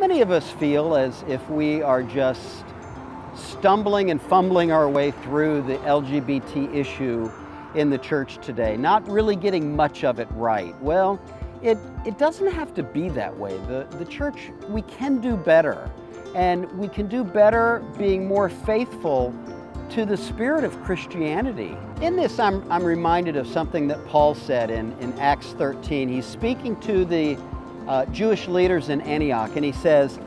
many of us feel as if we are just stumbling and fumbling our way through the LGBT issue in the church today, not really getting much of it right? Well, it doesn't have to be that way. The church, we can do better, and we can do better being more faithful to the spirit of Christianity. In this, I'm reminded of something that Paul said in Acts 13. He's speaking to the Jewish leaders in Antioch, and he says,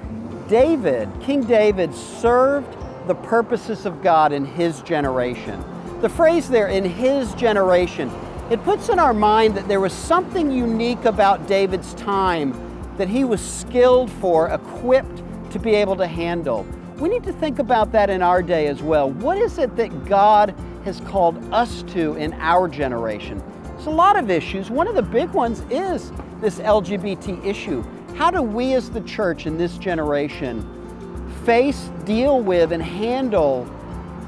King David served the purposes of God in his generation. The phrase there, in his generation, it puts in our mind that there was something unique about David's time that he was skilled for, equipped to be able to handle. We need to think about that in our day as well. What is it that God has called us to in our generation? There's a lot of issues. One of the big ones is this LGBT issue. How do we as the church in this generation face, deal with, and handle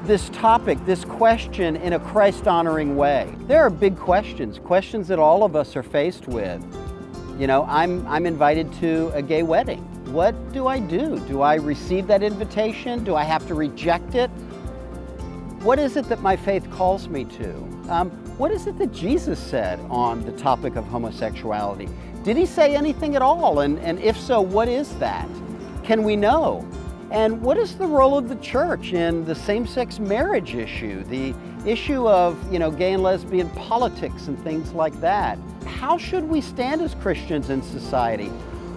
this topic, this question in a Christ-honoring way? There are big questions that all of us are faced with. You know, I'm invited to a gay wedding. What do I do? Do I receive that invitation? Do I have to reject it? What is it that my faith calls me to? What is it that Jesus said on the topic of homosexuality? Did he say anything at all? And if so, what is that? Can we know? And what is the role of the church in the same-sex marriage issue, the issue of, gay and lesbian politics and things like that? How should we stand as Christians in society,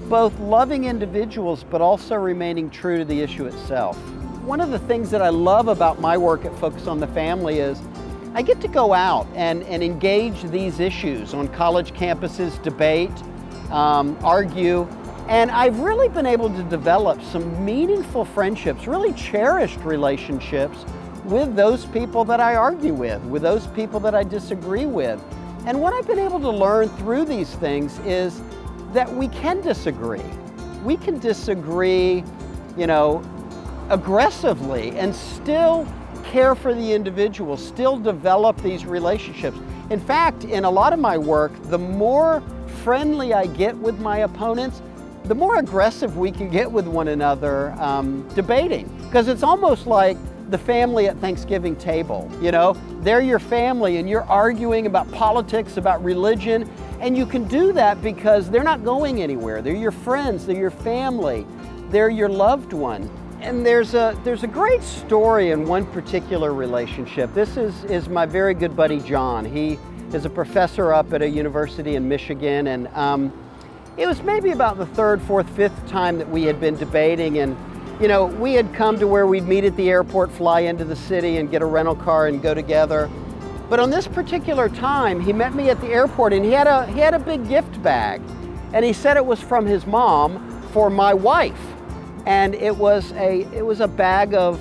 both loving individuals but also remaining true to the issue itself? One of the things that I love about my work at Focus on the Family is I get to go out and engage these issues on college campuses, debate, argue, and I've really been able to develop some meaningful friendships, really cherished relationships with those people that I argue with those people that I disagree with. And what I've been able to learn through these things is that we can disagree. We can disagree, aggressively and still care for the individual, still develop these relationships. In fact, in a lot of my work, the more friendly I get with my opponents, the more aggressive we can get with one another debating. Because it's almost like the family at Thanksgiving table. They're your family and you're arguing about politics, about religion, and you can do that because they're not going anywhere. They're your friends, they're your family, they're your loved ones. And there's a great story in one particular relationship. This is my very good buddy John. He is a professor up at a university in Michigan, and it was maybe about the third, fourth, fifth time that we had been debating, and we had come to where we'd meet at the airport, fly into the city and get a rental car and go together. But on this particular time, he met me at the airport, and he had a big gift bag, and he said it was from his mom for my wife. And it was a bag of,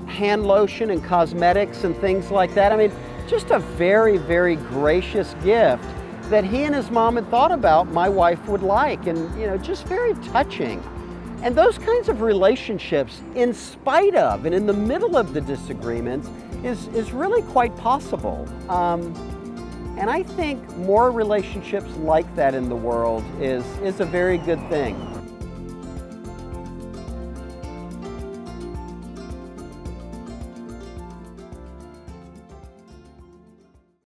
hand lotion and cosmetics and things like that. I mean, just a very, very gracious gift that he and his mom had thought about my wife would like, and, just very touching. And those kinds of relationships, in spite of and in the middle of the disagreements, is really quite possible. And I think more relationships like that in the world is a very good thing.